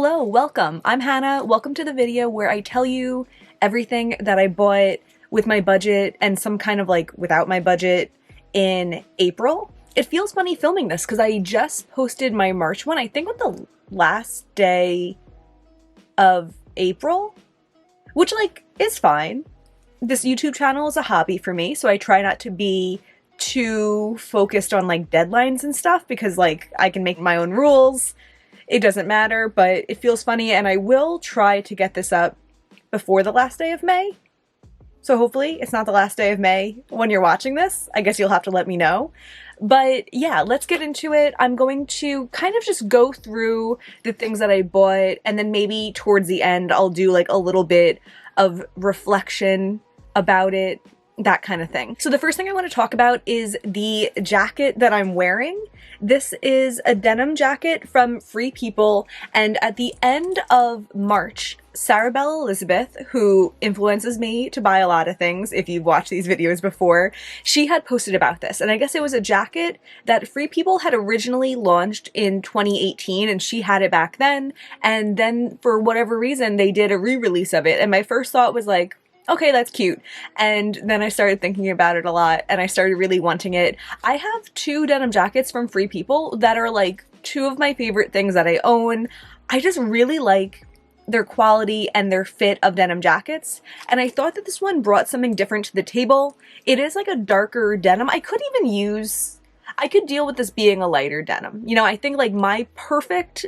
Hello, welcome. I'm Hannah. Welcome to the video where I tell you everything that I bought with my budget and some kind of like without my budget in April. It feels funny filming this because I just posted my March one, I think on the last day of April, which like is fine. This YouTube channel is a hobby for me, so I try not to be too focused on like deadlines and stuff because like I can make my own rules. It doesn't matter, but it feels funny, and I will try to get this up before the last day of May. So hopefully it's not the last day of May when you're watching this. I guess you'll have to let me know. But yeah, let's get into it. I'm going to kind of just go through the things that I bought, and then maybe towards the end I'll do like a little bit of reflection about it, that kind of thing. So the first thing I want to talk about is the jacket that I'm wearing. This is a denim jacket from Free People, and at the end of March, Sarabelle Elizabeth, who influences me to buy a lot of things, if you've watched these videos before, she had posted about this, and I guess it was a jacket that Free People had originally launched in 2018, and she had it back then, and then for whatever reason they did a re-release of it, and my first thought was like, okay, that's cute. And then I started thinking about it a lot and I started really wanting it. I have two denim jackets from Free People that are like two of my favorite things that I own. I just really like their quality and their fit of denim jackets. And I thought that this one brought something different to the table. It is like a darker denim. I could deal with this being a lighter denim. You know, I think like my perfect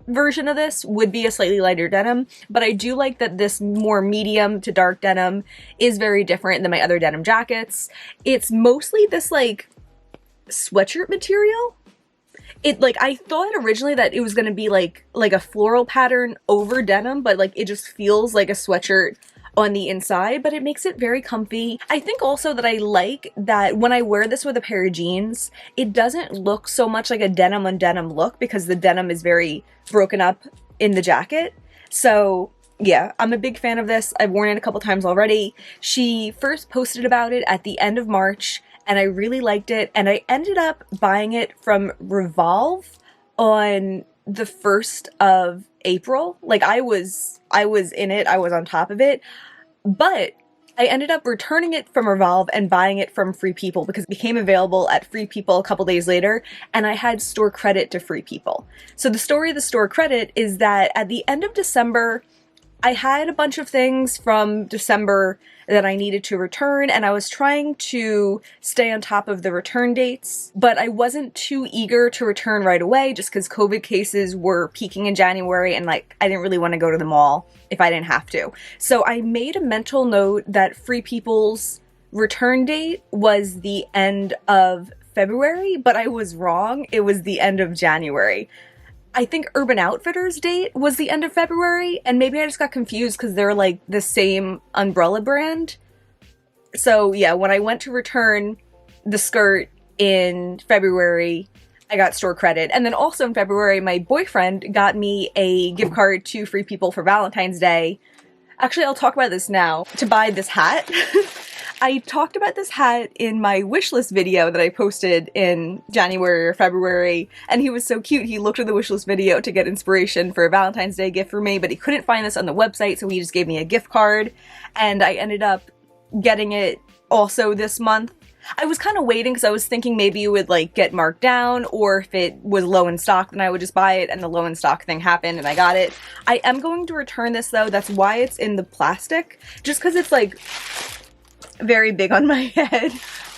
version of this would be a slightly lighter denim, but I do like that this more medium to dark denim is very different than my other denim jackets. It's mostly this like sweatshirt material. It like, I thought originally that it was going to be like a floral pattern over denim, but like it just feels like a sweatshirt on the inside, but it makes it very comfy. I think also that I like that when I wear this with a pair of jeans, it doesn't look so much like a denim on denim look because the denim is very broken up in the jacket. So yeah, I'm a big fan of this. I've worn it a couple times already. She first posted about it at the end of March and I really liked it, and I ended up buying it from Revolve on the 1st of April. Like I was in it, I was on top of it, but I ended up returning it from Revolve and buying it from Free People because it became available at Free People a couple days later, and I had store credit to Free People. So the story of the store credit is that at the end of December, I had a bunch of things from December that I needed to return, and I was trying to stay on top of the return dates, but I wasn't too eager to return right away just because COVID cases were peaking in January and like I didn't really want to go to the mall if I didn't have to. So I made a mental note that Free People's return date was the end of February, but I was wrong. It was the end of January. I think Urban Outfitters' date was the end of February, and maybe I just got confused because they're like the same umbrella brand. So yeah, when I went to return the skirt in February, I got store credit. And then also in February, my boyfriend got me a gift card to Free People for Valentine's Day. Actually, I'll talk about this now. To buy this hat. I talked about this hat in my wishlist video that I posted in January or February, and he was so cute. He looked at the wishlist video to get inspiration for a Valentine's Day gift for me, but he couldn't find this on the website, so he just gave me a gift card, and I ended up getting it also this month. I was kind of waiting because I was thinking maybe it would like get marked down, or if it was low in stock, then I would just buy it, and the low in stock thing happened and I got it. I am going to return this though. That's why it's in the plastic, just because it's like very big on my head.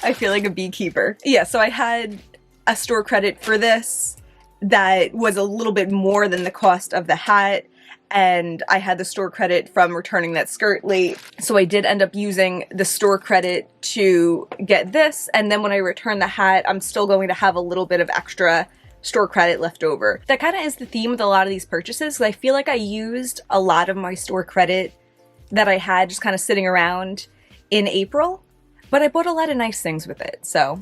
I feel like a beekeeper. Yeah, so I had a store credit for this that was a little bit more than the cost of the hat, and I had the store credit from returning that skirt late. So I did end up using the store credit to get this, and then when I return the hat, I'm still going to have a little bit of extra store credit left over. That kind of is the theme with a lot of these purchases, because I feel like I used a lot of my store credit that I had just kind of sitting around in April, but I bought a lot of nice things with it. So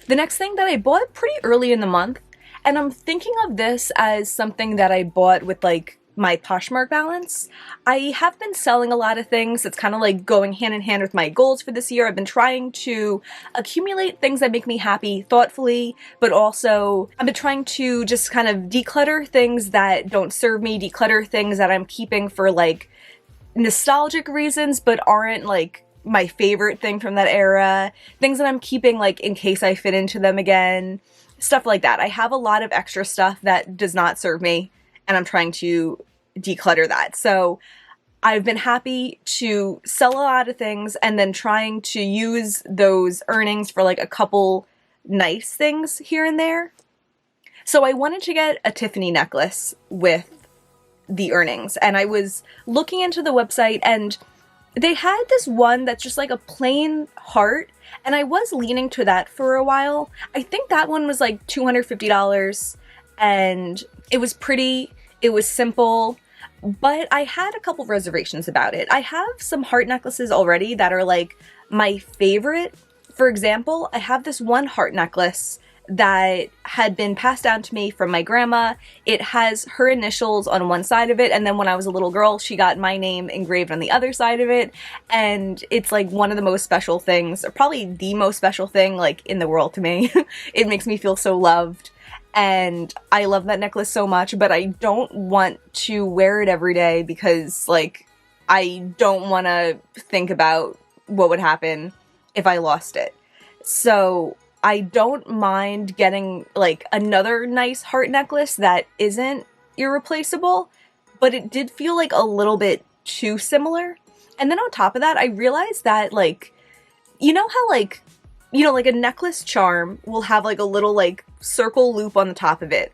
the next thing that I bought pretty early in the month, and I'm thinking of this as something that I bought with like my Poshmark balance. I have been selling a lot of things. It's kind of like going hand in hand with my goals for this year. I've been trying to accumulate things that make me happy thoughtfully, but also I've been trying to just kind of declutter things that don't serve me, declutter things that I'm keeping for like nostalgic reasons, but aren't like my favorite thing from that era, things that I'm keeping like in case I fit into them again, stuff like that. I have a lot of extra stuff that does not serve me, and I'm trying to declutter that. So I've been happy to sell a lot of things and then trying to use those earnings for like a couple nice things here and there. So I wanted to get a Tiffany necklace with the earnings, and I was looking into the website and they had this one that's just like a plain heart, and I was leaning to that for a while. I think that one was like $250, and it was pretty, it was simple, but I had a couple reservations about it. I have some heart necklaces already that are like my favorite. For example, I have this one heart necklace that had been passed down to me from my grandma. It has her initials on one side of it, and then when I was a little girl, she got my name engraved on the other side of it, and it's like one of the most special things, or probably the most special thing like in the world to me. It makes me feel so loved, and I love that necklace so much, but I don't want to wear it every day because like I don't want to think about what would happen if I lost it. So I don't mind getting like another nice heart necklace that isn't irreplaceable, but it did feel like a little bit too similar. And then on top of that, I realized that like, you know how like, you know, like a necklace charm will have like a little like circle loop on the top of it.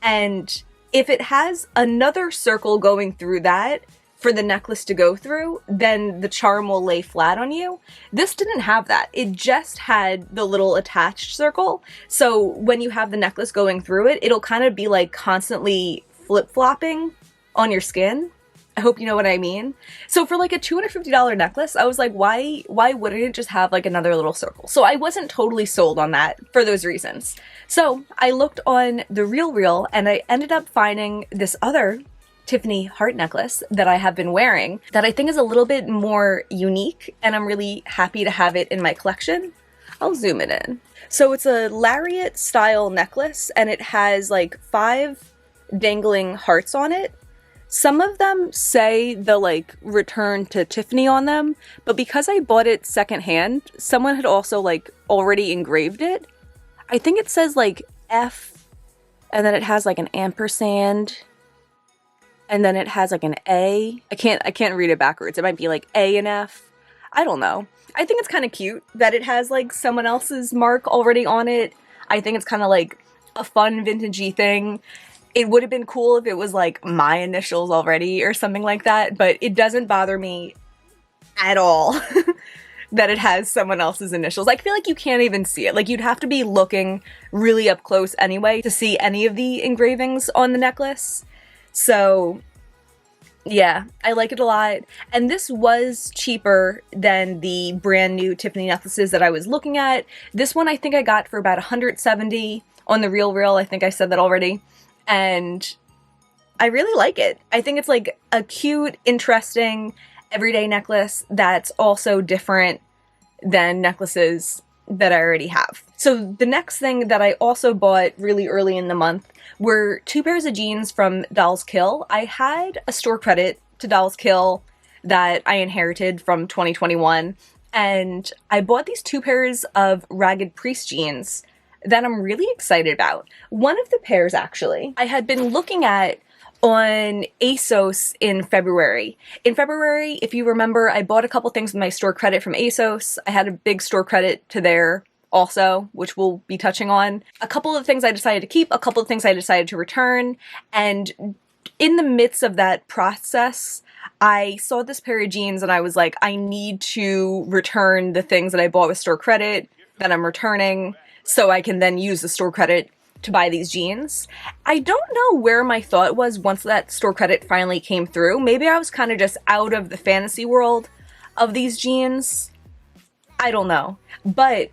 And if it has another circle going through that for the necklace to go through, then the charm will lay flat on you. This didn't have that. It just had the little attached circle. So when you have the necklace going through it, it'll kind of be like constantly flip-flopping on your skin. I hope you know what I mean. So for like a $250 necklace, I was like, why wouldn't it just have like another little circle? So I wasn't totally sold on that for those reasons. So I looked on the RealReal and I ended up finding this other Tiffany heart necklace that I have been wearing that I think is a little bit more unique, and I'm really happy to have it in my collection. I'll zoom it in. So it's a lariat style necklace, and it has like 5 dangling hearts on it. Some of them say the like return to Tiffany on them, but because I bought it secondhand, someone had also like already engraved it. I think it says like F, and then it has like an ampersand, and then it has like an A. I can't read it backwards. It might be like A and F. I don't know. I think it's kind of cute that it has like someone else's mark already on it. I think it's kind of like a fun vintagey thing. It would have been cool if it was like my initials already or something like that, but it doesn't bother me at all that it has someone else's initials. I feel like you can't even see it. Like you'd have to be looking really up close anyway to see any of the engravings on the necklace. So yeah, I like it a lot. And this was cheaper than the brand new Tiffany necklaces that I was looking at. This one I think I got for about $170 on the RealReal. I think I said that already. And I really like it. I think it's like a cute, interesting, everyday necklace that's also different than necklaces that I already have. So the next thing that I also bought really early in the month were 2 pairs of jeans from Dolls Kill. I had a store credit to Dolls Kill that I inherited from 2021, and I bought these 2 pairs of Ragged Priest jeans that I'm really excited about. One of the pairs, actually, I had been looking at on ASOS in February. In February, if you remember, I bought a couple things with my store credit from ASOS. I had a big store credit to there also, which we'll be touching on. A couple of things I decided to keep, a couple of things I decided to return, and in the midst of that process, I saw this pair of jeans and I was like, I need to return the things that I bought with store credit that I'm returning so I can then use the store credit to buy these jeans. I don't know where my thought was once that store credit finally came through. Maybe I was kind of just out of the fantasy world of these jeans. I don't know. But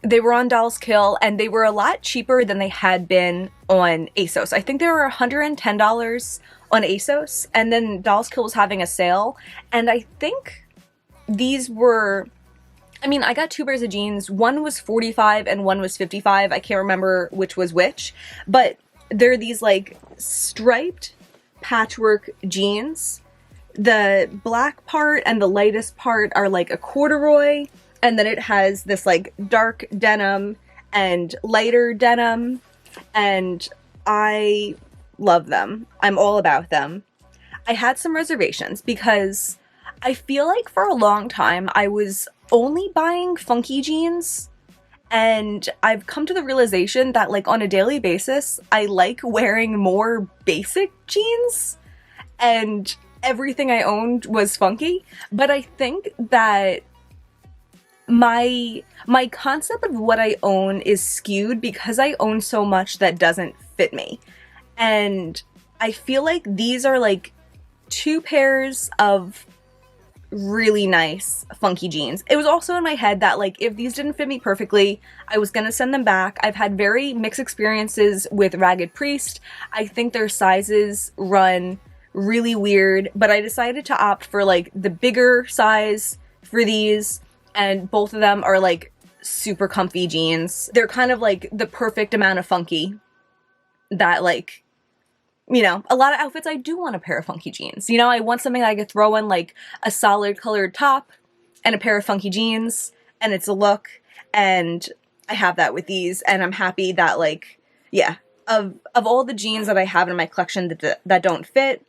they were on Dolls Kill and they were a lot cheaper than they had been on ASOS. I think they were $110 on ASOS, and then Dolls Kill was having a sale, and I think these were, I mean, I got 2 pairs of jeans. One was 45 and one was 55. I can't remember which was which, but they're these like striped patchwork jeans. The black part and the lightest part are like a corduroy, and then it has this like dark denim and lighter denim, and I love them. I'm all about them. I had some reservations because I feel like for a long time I was only buying funky jeans, and I've come to the realization that like on a daily basis I like wearing more basic jeans, and everything I owned was funky. But I think that my concept of what I own is skewed because I own so much that doesn't fit me, and I feel like these are like 2 pairs of really nice funky jeans. It was also in my head that like if these didn't fit me perfectly, I was gonna send them back. I've had very mixed experiences with Ragged Priest. I think their sizes run really weird, but I decided to opt for like the bigger size for these, and both of them are like super comfy jeans. They're kind of like the perfect amount of funky that, like, you know, a lot of outfits I do want a pair of funky jeans. You know, I want something that I could throw on like a solid colored top and a pair of funky jeans, and it's a look, and I have that with these, and I'm happy that like, yeah, of all the jeans that I have in my collection that don't fit,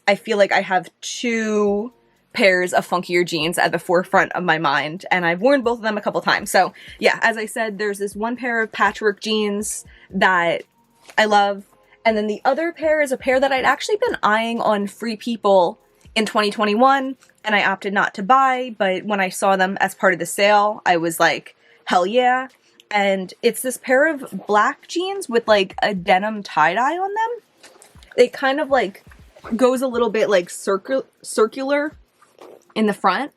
I feel like I have 2 pairs of funkier jeans at the forefront of my mind, and I've worn both of them a couple times. So yeah, as I said, there's this one pair of patchwork jeans that I love, and then the other pair is a pair that I'd actually been eyeing on Free People in 2021, and I opted not to buy, but when I saw them as part of the sale, I was like, hell yeah. And it's this pair of black jeans with like a denim tie-dye on them. It kind of like goes a little bit like circular in the front,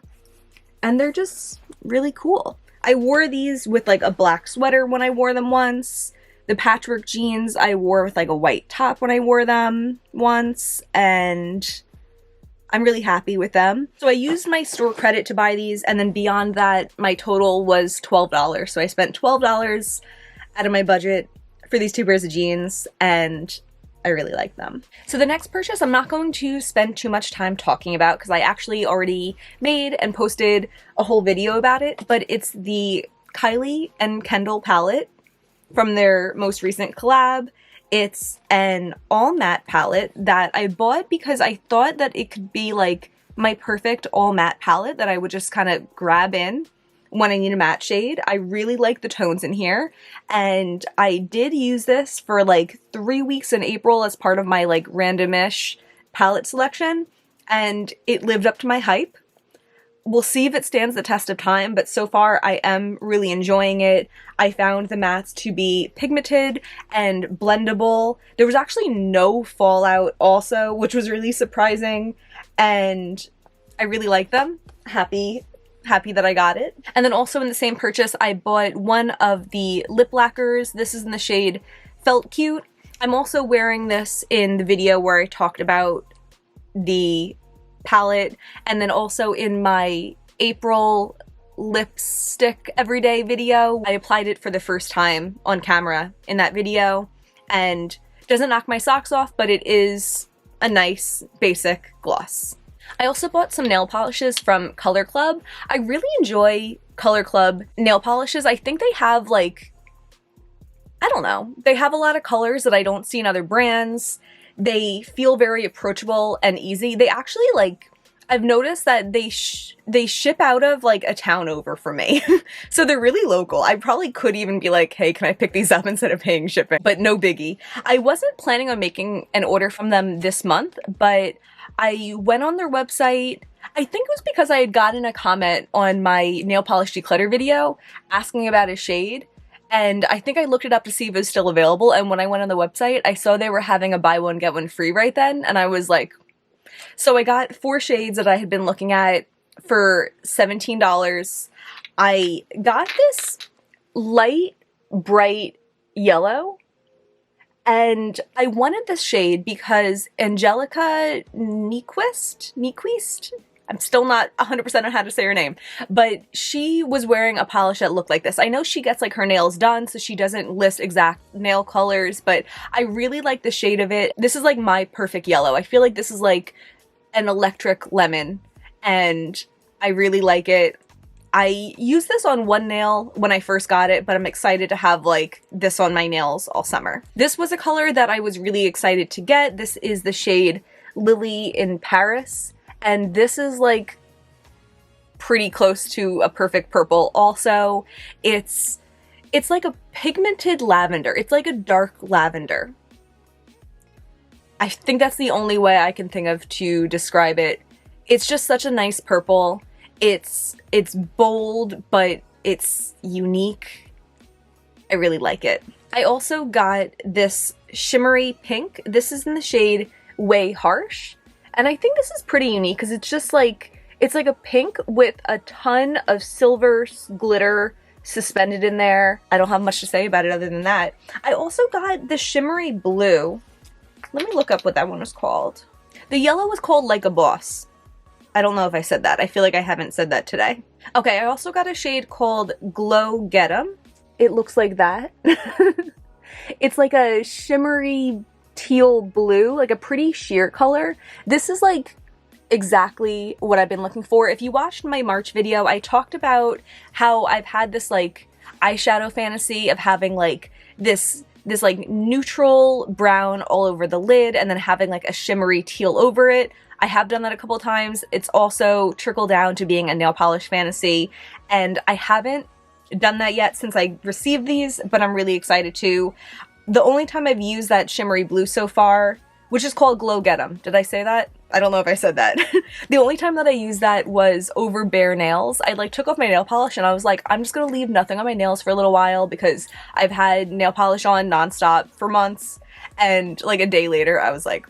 and they're just really cool. I wore these with like a black sweater when I wore them once. The patchwork jeans I wore with like a white top when I wore them once, and I'm really happy with them. So I used my store credit to buy these, and then beyond that, my total was $12. So I spent $12 out of my budget for these 2 pairs of jeans, and I really like them. So the next purchase I'm not going to spend too much time talking about because I actually already made and posted a whole video about it, but it's the Kylie and Kendall palette from their most recent collab. It's an all matte palette that I bought because I thought that it could be like my perfect all matte palette that I would just kind of grab in when I need a matte shade. I really like the tones in here, and I did use this for like 3 weeks in April as part of my like randomish palette selection, and it lived up to my hype. We'll see if it stands the test of time, but so far I am really enjoying it. I found the mattes to be pigmented and blendable. There was actually no fallout also, which was really surprising, and I really like them. Happy that I got it. And then also in the same purchase, I bought one of the lip lacquers. This is in the shade Felt Cute. I'm also wearing this in the video where I talked about the palette, and then also in my April lipstick everyday video. I applied it for the first time on camera in that video, and it doesn't knock my socks off, but it is a nice basic gloss. I also bought some nail polishes from Color Club. I really enjoy Color Club nail polishes. I think they have like, I don't know, they have a lot of colors that I don't see in other brands. They feel very approachable and easy. They actually like, I've noticed that they ship out of like a town over for me. So they're really local. I probably could even be like, hey, can I pick these up instead of paying shipping? But no biggie. I wasn't planning on making an order from them this month, but I went on their website. I think it was because I had gotten a comment on my nail polish declutter video asking about a shade. And I think I looked it up to see if it was still available. And when I went on the website, I saw they were having a buy one, get one free right then. And I was like, so I got 4 shades that I had been looking at for $17. I got this light, bright yellow. And I wanted this shade because Angelica Nyquist, I'm still not 100% on how to say her name, but she was wearing a polish that looked like this. I know she gets like her nails done, so she doesn't list exact nail colors, but I really like the shade of it. This is like my perfect yellow. I feel like this is like an electric lemon, and I really like it. I used this on one nail when I first got it, but I'm excited to have like this on my nails all summer. This was a color that I was really excited to get. This is the shade Lily in Paris. And this is like pretty close to a perfect purple. Also, it's like a pigmented lavender. It's like a dark lavender. I think that's the only way I can think of to describe it. It's just such a nice purple. It's bold, but it's unique. I really like it. I also got this shimmery pink. This is in the shade Way Harsh. And I think this is pretty unique because it's just like, it's like a pink with a ton of silver glitter suspended in there. I don't have much to say about it other than that. I also got the shimmery blue. Let me look up what that one was called. The yellow was called Like a Boss. I don't know if I said that. I feel like I haven't said that today. Okay, I also got a shade called Glow Get 'em. It looks like that. It's like a shimmery teal blue, like a pretty sheer color. This is like exactly what I've been looking for. If you watched my March video, I talked about how I've had this like eyeshadow fantasy of having like this like neutral brown all over the lid and then having like a shimmery teal over it. I have done that a couple times. It's also trickled down to being a nail polish fantasy, and I haven't done that yet since I received these, but I'm really excited to. The only time I've used that shimmery blue so far, which is called Glow Get 'em. Did I say that? I don't know if I said that. The only time that I used that was over bare nails. I like took off my nail polish and I was like, I'm just gonna leave nothing on my nails for a little while because I've had nail polish on nonstop for months. And like a day later, I was like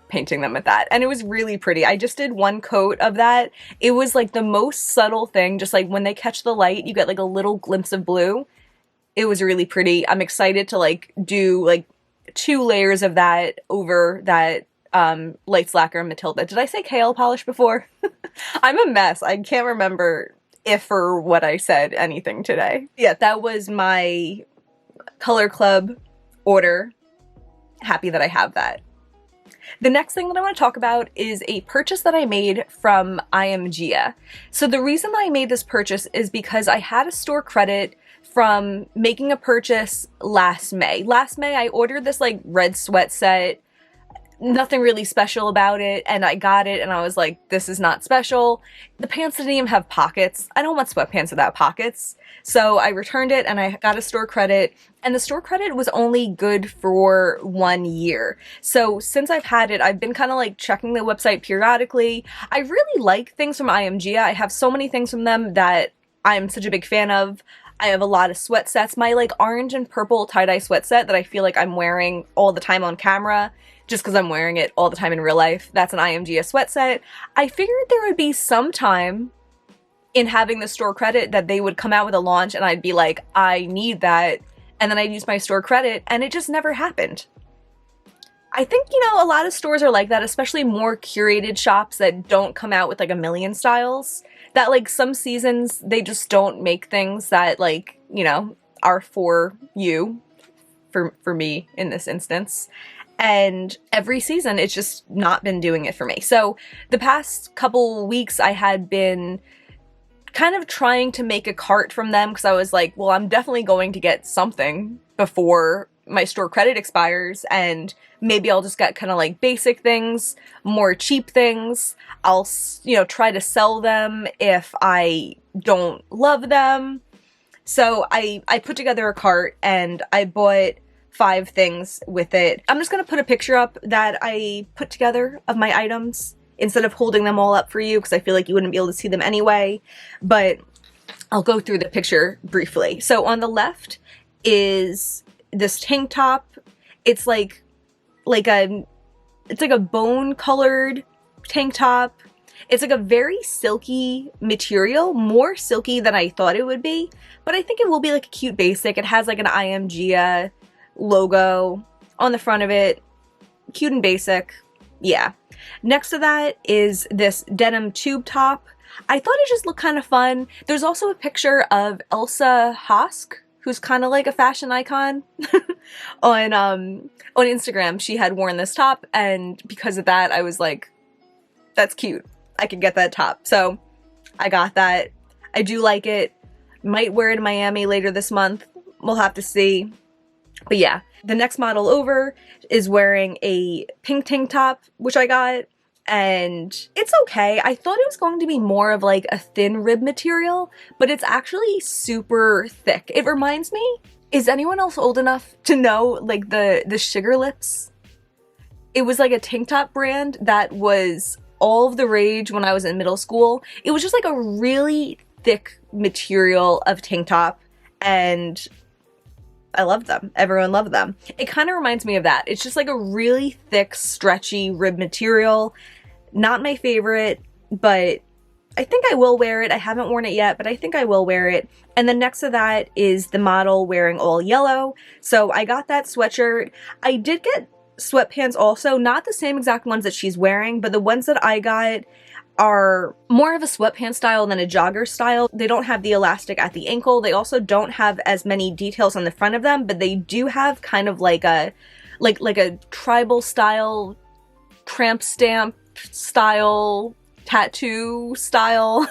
painting them with that. And it was really pretty. I just did one coat of that. It was like the most subtle thing. Just like when they catch the light, you get like a little glimpse of blue. It was really pretty. I'm excited to like do like 2 layers of that over that Lights Lacquer Matilda. Did I say kale polish before? I'm a mess. I can't remember if or what I said anything today. Yeah, that was my Color Club order. Happy that I have that. The next thing that I want to talk about is a purchase that I made from IMGA. So the reason that I made this purchase is because I had a store credit from making a purchase last May. Last May, I ordered this like red sweat set, nothing really special about it, and I got it and I was like, this is not special. The pants didn't even have pockets. I don't want sweatpants without pockets. So I returned it and I got a store credit, and the store credit was only good for 1 year. So since I've had it, I've been kind of like checking the website periodically. I really like things from IMGA. I have so many things from them that I'm such a big fan of. I have a lot of sweat sets. My like orange and purple tie-dye sweat set that I feel like I'm wearing all the time on camera, just because I'm wearing it all the time in real life. That's an IMGA sweat set. I figured there would be some time in having the store credit that they would come out with a launch and I'd be like, I need that. And then I'd use my store credit, and it just never happened. I think, you know, a lot of stores are like that, especially more curated shops that don't come out with like a million styles. That like some seasons they just don't make things that like, you know, are for you, for me in this instance. And every season it's just not been doing it for me. So the past couple weeks I had been kind of trying to make a cart from them because I was like, well, I'm definitely going to get something before my store credit expires, and maybe I'll just get kind of like basic things, more cheap things. I'll, you know, try to sell them if I don't love them. So I put together a cart and I bought 5 things with it. I'm just gonna put a picture up that I put together of my items instead of holding them all up for you because I feel like you wouldn't be able to see them anyway, but I'll go through the picture briefly. So on the left is this tank top. It's like a bone colored tank top. It's like a very silky material, more silky than I thought it would be, but I think it will be like a cute basic. It has like an IMGA logo on the front of it. Cute and basic. Yeah. Next to that is this Denim Tube top. I thought it just looked kind of fun. There's also a picture of Elsa Hosk, who's kind of like a fashion icon. on Instagram, she had worn this top, and because of that, I was like, that's cute. I could get that top. So I got that. I do like it. Might wear it in Miami later this month. We'll have to see. But yeah, the next model over is wearing a pink tank top, which I got, and it's okay. I thought it was going to be more of like a thin rib material, but it's actually super thick. It reminds me, is anyone else old enough to know like the Sugar Lips? It was like a tank top brand that was all of the rage when I was in middle school. It was just like a really thick material of tank top, and I loved them. Everyone loved them. It kind of reminds me of that. It's just like a really thick, stretchy rib material. Not my favorite, but I think I will wear it. I haven't worn it yet, but I think I will wear it. And then next to that is the model wearing all yellow. So I got that sweatshirt. I did get sweatpants also, not the same exact ones that she's wearing, but the ones that I got are more of a sweatpants style than a jogger style. They don't have the elastic at the ankle. They also don't have as many details on the front of them, but they do have kind of like a tribal style, tramp stamp style, tattoo style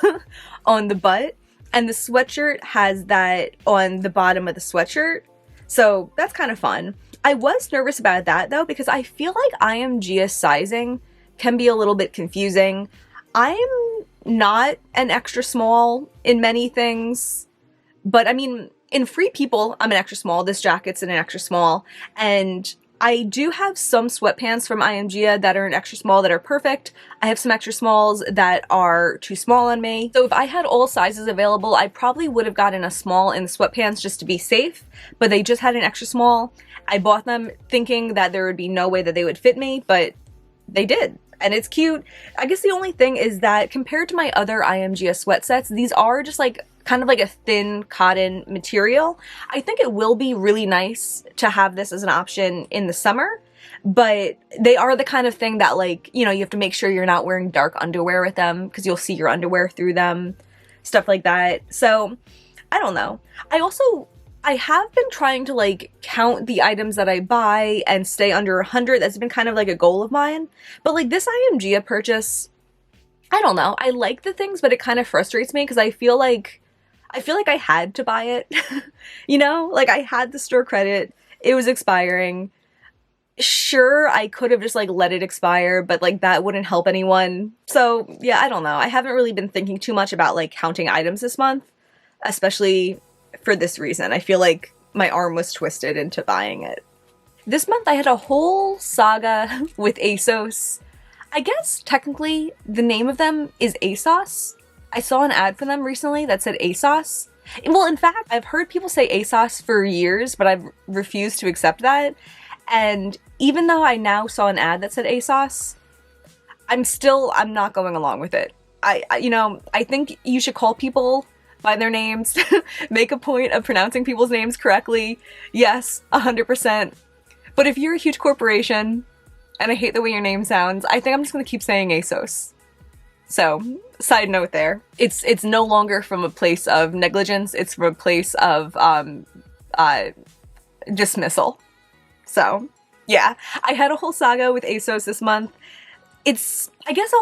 on the butt. And the sweatshirt has that on the bottom of the sweatshirt. So that's kind of fun. I was nervous about that though, because I feel like IMGS sizing can be a little bit confusing. I'm not an extra small in many things, but I mean, in Free People, I'm an extra small. This jacket's an extra small. And I do have some sweatpants from IMGA that are an extra small that are perfect. I have some extra smalls that are too small on me. So if I had all sizes available, I probably would have gotten a small in the sweatpants just to be safe, but they just had an extra small. I bought them thinking that there would be no way that they would fit me, but they did. And it's cute. I guess the only thing is that compared to my other IMGA sweat sets, these are just like kind of like a thin cotton material. I think it will be really nice to have this as an option in the summer, but they are the kind of thing that, like, you know, you have to make sure you're not wearing dark underwear with them because you'll see your underwear through them, stuff like that. So I don't know. I have been trying to like count the items that I buy and stay under 100. That's been kind of like a goal of mine. But like this IMGA purchase, I don't know. I like the things, but it kind of frustrates me because I feel like I had to buy it. You know, like I had the store credit. It was expiring. Sure, I could have just like let it expire, but like that wouldn't help anyone. So yeah, I don't know. I haven't really been thinking too much about like counting items this month, especially for this reason. I feel like my arm was twisted into buying it. This month I had a whole saga with ASOS. I guess technically the name of them is ASOS. I saw an ad for them recently that said ASOS. Well, in fact, I've heard people say ASOS for years, but I've refused to accept that. And even though I now saw an ad that said ASOS, I'm not going along with it. I think you should call people by their names, make a point of pronouncing people's names correctly. Yes, 100%. But if you're a huge corporation, and I hate the way your name sounds, I think I'm just gonna keep saying ASOS. So, side note there. It's no longer from a place of negligence, it's from a place of dismissal. So, yeah. I had a whole saga with ASOS this month. I guess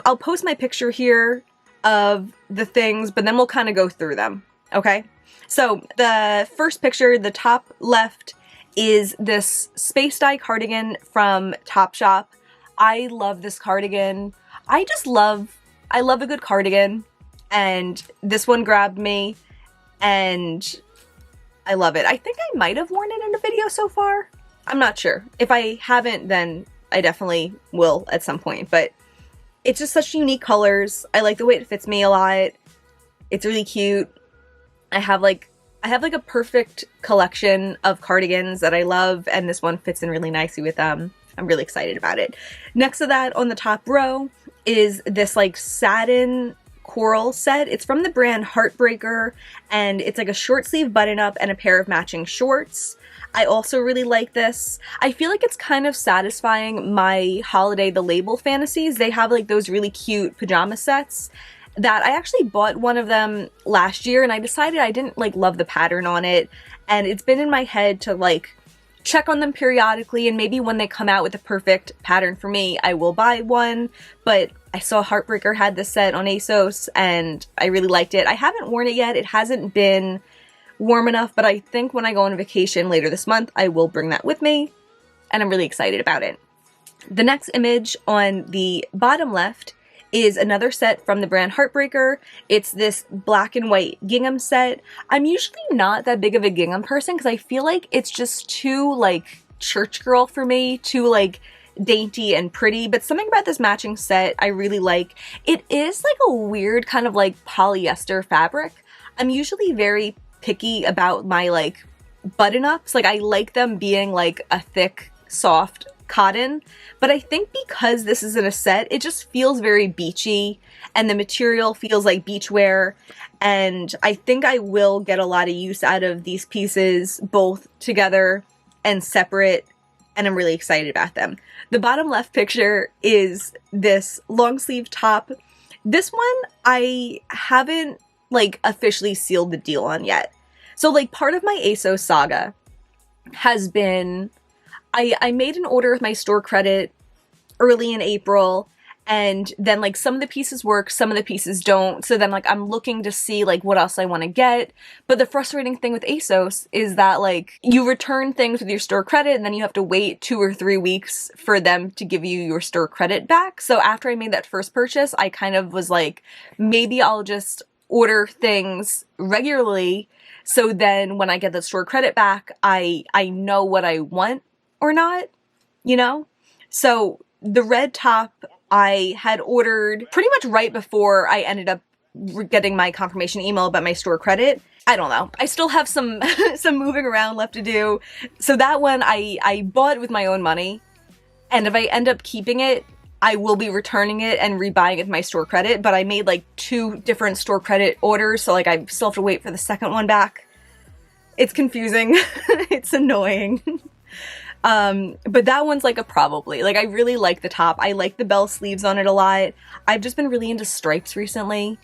I'll post my picture here of the things, but then we'll kind of go through them, okay? So the first picture, the top left, is this space dye cardigan from Topshop. I love this cardigan. I love a good cardigan, and this one grabbed me, and I love it. I think I might have worn it in a video so far. I'm not sure. If I haven't, then I definitely will at some point, but it's just such unique colors. I like the way it fits me a lot. It's really cute. I have like a perfect collection of cardigans that I love, and this one fits in really nicely with them. I'm really excited about it. Next to that, on the top row, is this like satin coral set. It's from the brand Heartbreaker, and it's like a short sleeve button up and a pair of matching shorts. I also really like this. I feel like it's kind of satisfying my holiday the label fantasies. They have like those really cute pajama sets that I actually bought one of them last year, and I decided I didn't like love the pattern on it, and it's been in my head to like check on them periodically, and maybe when they come out with the perfect pattern for me, I will buy one. But I saw Heartbreaker had this set on ASOS and I really liked it. I haven't worn it yet. It hasn't been warm enough, but I think when I go on vacation later this month, I will bring that with me, and I'm really excited about it. The next image on the bottom left is another set from the brand Heartbreaker. It's this black and white gingham set. I'm usually not that big of a gingham person because I feel like it's just too like church girl for me, too like dainty and pretty, but something about this matching set I really like. It is like a weird kind of like polyester fabric. I'm usually very picky about my like button-ups. Like I like them being like a thick, soft cotton, but I think because this is in a set, it just feels very beachy and the material feels like beachwear, and I think I will get a lot of use out of these pieces both together and separate, and I'm really excited about them. The bottom left picture is this long sleeve top. This one I haven't like officially sealed the deal on yet. So like part of my ASOS saga has been I made an order with my store credit early in April, and then like some of the pieces work, some of the pieces don't. So then like I'm looking to see like what else I want to get. But the frustrating thing with ASOS is that like you return things with your store credit and then you have to wait 2 or 3 weeks for them to give you your store credit back. So after I made that first purchase, I kind of was like, maybe I'll just order things regularly. So then when I get the store credit back, I know what I want or not, you know? So the red top I had ordered pretty much right before I ended up getting my confirmation email about my store credit. I don't know. I still have some some moving around left to do. So that one I bought with my own money, and if I end up keeping it, I will be returning it and rebuying it with my store credit, but I made like 2 different store credit orders, so like I still have to wait for the second one back. It's confusing. It's annoying. But that one's like a probably. Like I really like the top. I like the bell sleeves on it a lot. I've just been really into stripes recently,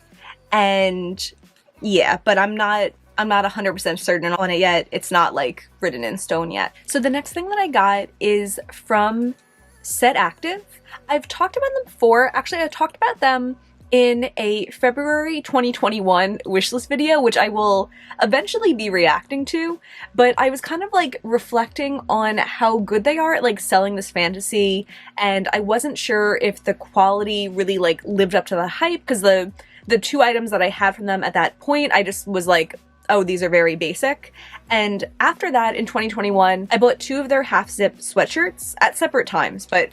and yeah, but I'm not 100% certain on it yet. It's not like written in stone yet. So the next thing that I got is from Set Active. I've talked about them before. Actually, I talked about them in a February 2021 wishlist video, which I will eventually be reacting to, but I was kind of like reflecting on how good they are at like selling this fantasy, and I wasn't sure if the quality really like lived up to the hype, because the 2 items that I had from them at that point, I just was like, oh, these are very basic. And after that, in 2021, I bought 2 of their half-zip sweatshirts at separate times, but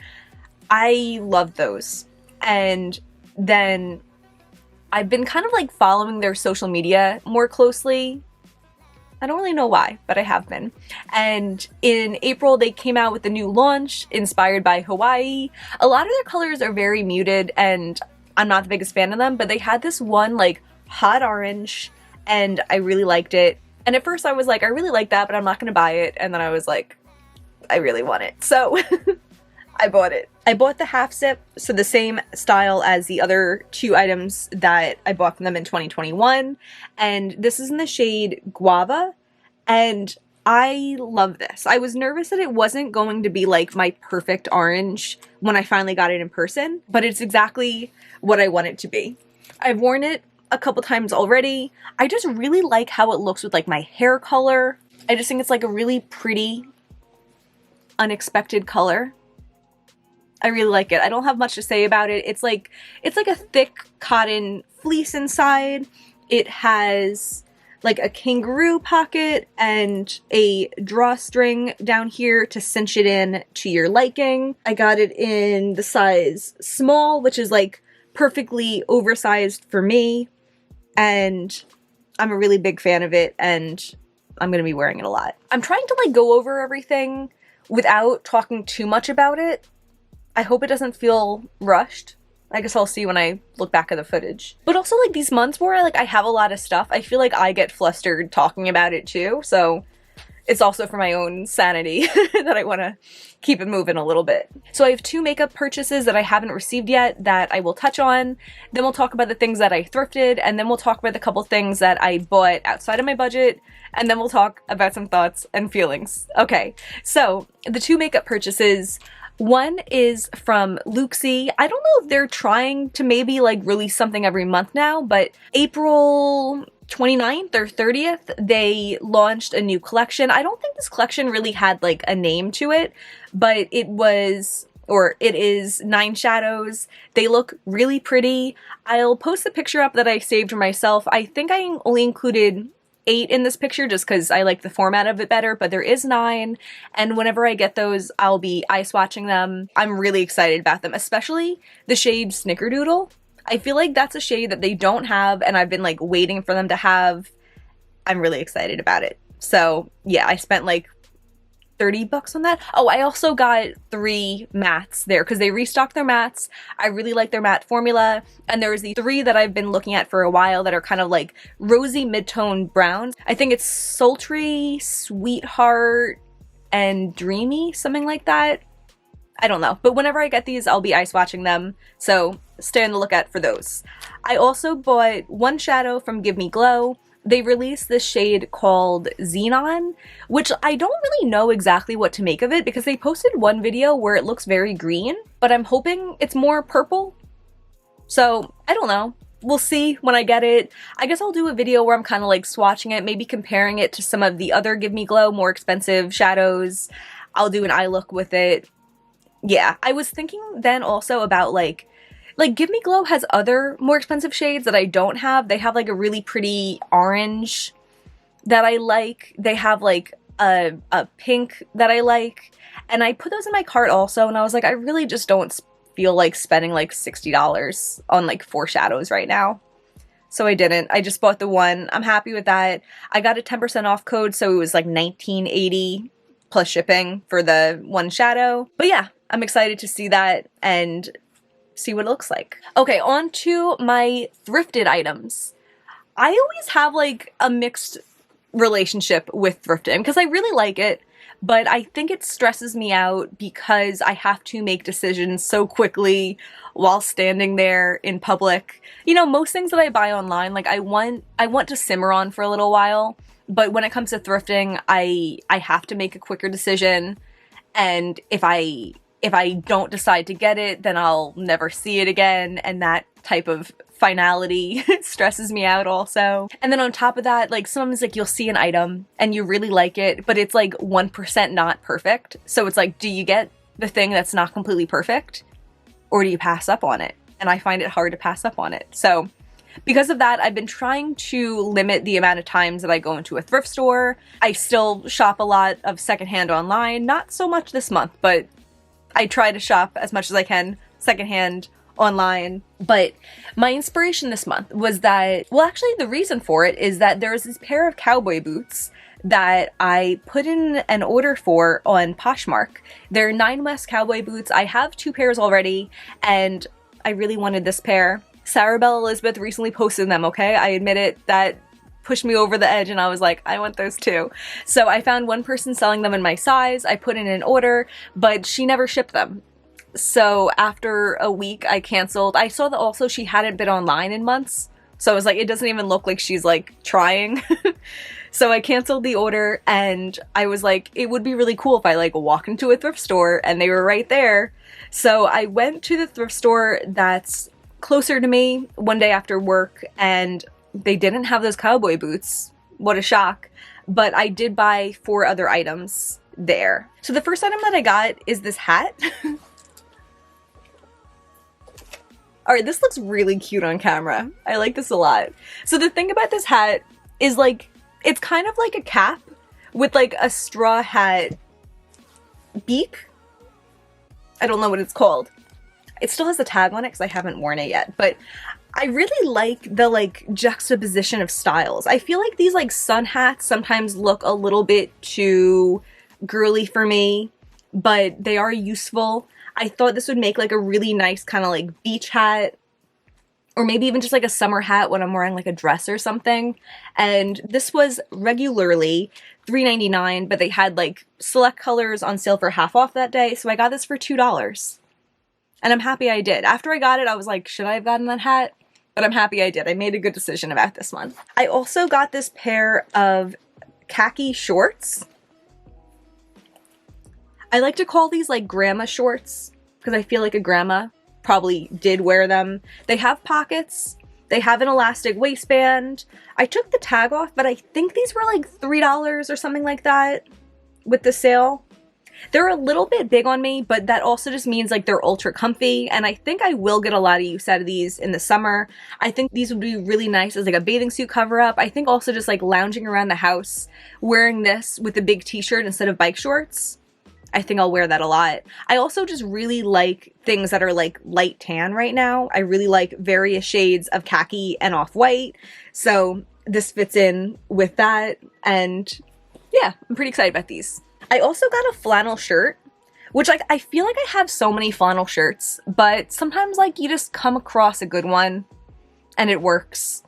I loved those. And then I've been kind of like following their social media more closely. I don't really know why, but I have been. And in April, they came out with a new launch inspired by Hawaii. A lot of their colors are very muted, and I'm not the biggest fan of them, but they had this one like hot orange, and I really liked it. And at first I was like, I really like that, but I'm not gonna buy it. And then I was like, I really want it. So I bought it. I bought the half zip, so the same style as the other 2 items that I bought from them in 2021. And this is in the shade Guava, and I love this. I was nervous that it wasn't going to be like my perfect orange when I finally got it in person, but it's exactly what I want it to be. I've worn it a couple times already. I just really like how it looks with like my hair color. I just think it's like a really pretty, unexpected color. I really like it. I don't have much to say about it. It's like a thick cotton fleece inside. It has like a kangaroo pocket and a drawstring down here to cinch it in to your liking. I got it in the size small, which is like perfectly oversized for me, and I'm a really big fan of it, and I'm gonna be wearing it a lot. I'm trying to like go over everything without talking too much about it. I hope it doesn't feel rushed. I guess I'll see when I look back at the footage. But also like these months where I have a lot of stuff, I feel like I get flustered talking about it too. So it's also for my own sanity that I want to keep it moving a little bit. So I have 2 makeup purchases that I haven't received yet that I will touch on. Then we'll talk about the things that I thrifted, and then we'll talk about the couple things that I bought outside of my budget, and then we'll talk about some thoughts and feelings. Okay, so the 2 makeup purchases. One is from Luxie. I don't know if they're trying to maybe like release something every month now, but April 29th or 30th, they launched a new collection. I don't think this collection really had like a name to it, but it is 9 shadows. They look really pretty. I'll post the picture up that I saved for myself. I think I only included 8 in this picture just because I like the format of it better, but there is 9, and whenever I get those, I'll be eye swatching them. I'm really excited about them, especially the shade Snickerdoodle. I feel like that's a shade that they don't have, and I've been like waiting for them to have. I'm really excited about it. So yeah, I spent like 30 bucks on that. Oh, I also got 3 mattes there because they restocked their mattes. I really like their matte formula. And there's the 3 that I've been looking at for a while that are kind of like rosy mid-tone browns. I think it's Sultry, Sweetheart, and Dreamy, something like that. I don't know, but whenever I get these, I'll be eye swatching them, so stay on the lookout for those. I also bought 1 shadow from Give Me Glow. They released this shade called Xenon, which I don't really know exactly what to make of it because they posted one video where it looks very green, but I'm hoping it's more purple. So I don't know. We'll see when I get it. I guess I'll do a video where I'm kind of like swatching it, maybe comparing it to some of the other Give Me Glow more expensive shadows. I'll do an eye look with it. Yeah, I was thinking then also about like Give Me Glow has other more expensive shades that I don't have. They have like a really pretty orange that I like. They have like a pink that I like. And I put those in my cart also, and I was like, I really just don't feel like spending like $60 on like 4 shadows right now. So I didn't. I just bought the 1. I'm happy with that. I got a 10% off code, so it was like $19.80 plus shipping for the 1 shadow. But yeah, I'm excited to see that and see what it looks like. Okay, on to my thrifted items. I always have like a mixed relationship with thrifting because I really like it, but I think it stresses me out because I have to make decisions so quickly while standing there in public. You know, most things that I buy online, like I want to simmer on for a little while, but when it comes to thrifting, I have to make a quicker decision, and if I don't decide to get it, then I'll never see it again, and that type of finality stresses me out also. And then on top of that, like sometimes like you'll see an item and you really like it, but it's like 1% not perfect. So it's like, do you get the thing that's not completely perfect, or do you pass up on it? And I find it hard to pass up on it. So because of that, I've been trying to limit the amount of times that I go into a thrift store. I still shop a lot of secondhand online, not so much this month, but I try to shop as much as I can secondhand online. But my inspiration this month was that, well, actually the reason for it is that there's this pair of cowboy boots that I put in an order for on Poshmark. They're 9 West cowboy boots. I have 2 pairs already, and I really wanted this pair. Sarah Belle Elizabeth recently posted them, okay? I admit it, that pushed me over the edge, and I was like, I want those too. So I found one person selling them in my size. I put in an order, but she never shipped them. So after a week, I canceled. I saw that also she hadn't been online in months. So I was like, it doesn't even look like she's like trying. So I canceled the order, and I was like, it would be really cool if I like walked into a thrift store and they were right there. So I went to the thrift store that's closer to me one day after work, and they didn't have those cowboy boots. What a shock. But I did buy 4 other items there. So the first item that I got is this hat. Alright, this looks really cute on camera. I like this a lot. So the thing about this hat is like, it's kind of like a cap with like a straw hat beak. I don't know what it's called. It still has a tag on it because I haven't worn it yet, but I really like the like juxtaposition of styles. I feel like these like sun hats sometimes look a little bit too girly for me, but they are useful. I thought this would make like a really nice kind of like beach hat, or maybe even just like a summer hat when I'm wearing like a dress or something. And this was regularly $3.99, but they had like select colors on sale for half off that day, so I got this for $2. And I'm happy I did. After I got it, I was like, should I have gotten that hat? But I'm happy I did. I made a good decision about this one. I also got this pair of khaki shorts. I like to call these like grandma shorts because I feel like a grandma probably did wear them. They have pockets. They have an elastic waistband. I took the tag off, but I think these were like $3 or something like that with the sale. They're a little bit big on me, but that also just means like they're ultra comfy, and I think I will get a lot of use out of these in the summer. I think these would be really nice as like a bathing suit cover up. I think also just like lounging around the house wearing this with a big t-shirt instead of bike shorts. I think I'll wear that a lot. I also just really like things that are like light tan right now. I really like various shades of khaki and off-white, so this fits in with that, and yeah, I'm pretty excited about these. I also got a flannel shirt, which like I feel like I have so many flannel shirts, but sometimes like you just come across a good one and it works.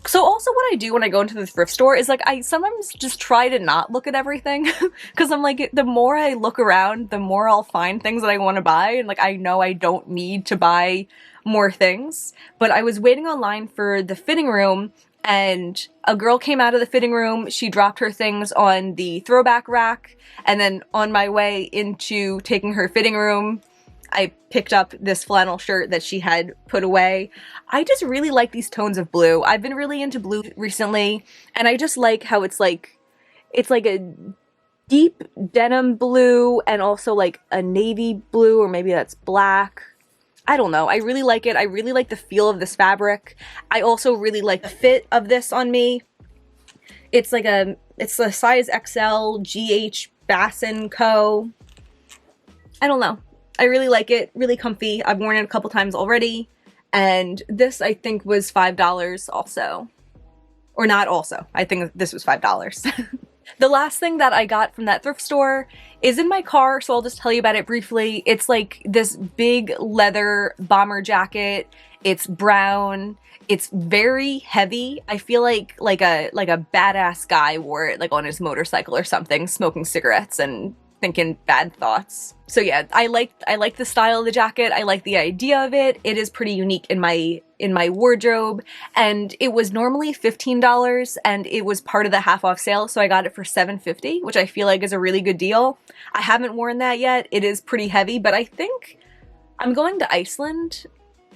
So also what I do when I go into the thrift store is like I sometimes just try to not look at everything because I'm like, the more I look around, the more I'll find things that I want to buy, and like I know I don't need to buy more things. But I was waiting online for the fitting room, and a girl came out of the fitting room. She dropped her things on the throwback rack, and then on my way into taking her fitting room, I picked up this flannel shirt that she had put away. I just really like these tones of blue. I've been really into blue recently, and I just like how it's like a deep denim blue and also like a navy blue, or maybe that's black. I don't know. I really like it. I really like the feel of this fabric. I also really like the fit of this on me. It's a size XL GH Bass & Co. I don't know. I really like it. Really comfy. I've worn it a couple times already. And this I think was $5 also. Or not also. I think this was $5. The last thing that I got from that thrift store is in my car, so I'll just tell you about it briefly. It's like this big leather bomber jacket. It's brown. It's very heavy. I feel like a badass guy wore it like on his motorcycle or something, smoking cigarettes and thinking bad thoughts. So yeah, I like the style of the jacket. I like the idea of it. It is pretty unique in my wardrobe, and it was normally $15 and it was part of the half off sale, so I got it for $7.50, which I feel like is a really good deal. I haven't worn that yet. It is pretty heavy, but I think I'm going to Iceland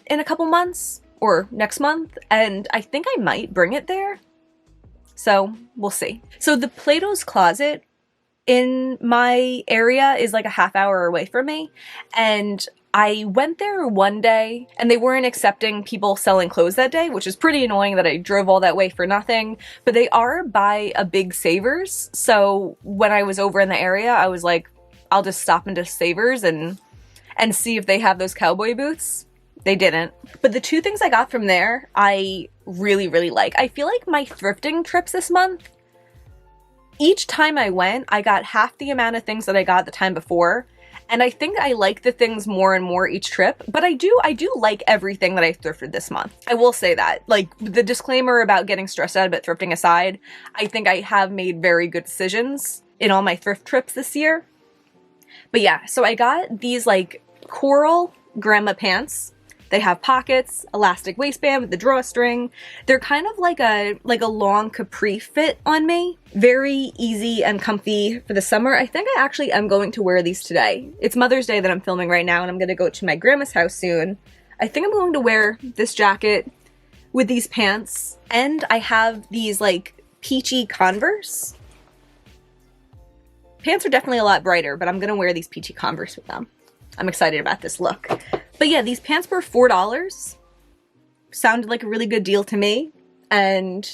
in a couple months or next month, and I think I might bring it there. So we'll see. So the Plato's Closet in my area is like a half hour away from me, and I went there one day and they weren't accepting people selling clothes that day, which is pretty annoying that I drove all that way for nothing, but they are by a big Savers. So when I was over in the area, I was like, I'll just stop into Savers and see if they have those cowboy boots. They didn't. But the two things I got from there, I really, really like. I feel like my thrifting trips this month, each time I went, I got half the amount of things that I got the time before. And I think I like the things more and more each trip, but I do like everything that I thrifted this month. I will say that. Like, the disclaimer about getting stressed out about thrifting aside, I think I have made very good decisions in all my thrift trips this year. But yeah, so I got these like coral grandma pants. They have pockets, elastic waistband with the drawstring. They're kind of like a long capri fit on me. Very easy and comfy for the summer. I think I actually am going to wear these today. It's Mother's Day that I'm filming right now, and I'm gonna go to my grandma's house soon. I think I'm going to wear this jacket with these pants, and I have these like peachy Converse. Pants are definitely a lot brighter, but I'm gonna wear these peachy Converse with them. I'm excited about this look. But yeah, these pants were $4. Sounded like a really good deal to me, and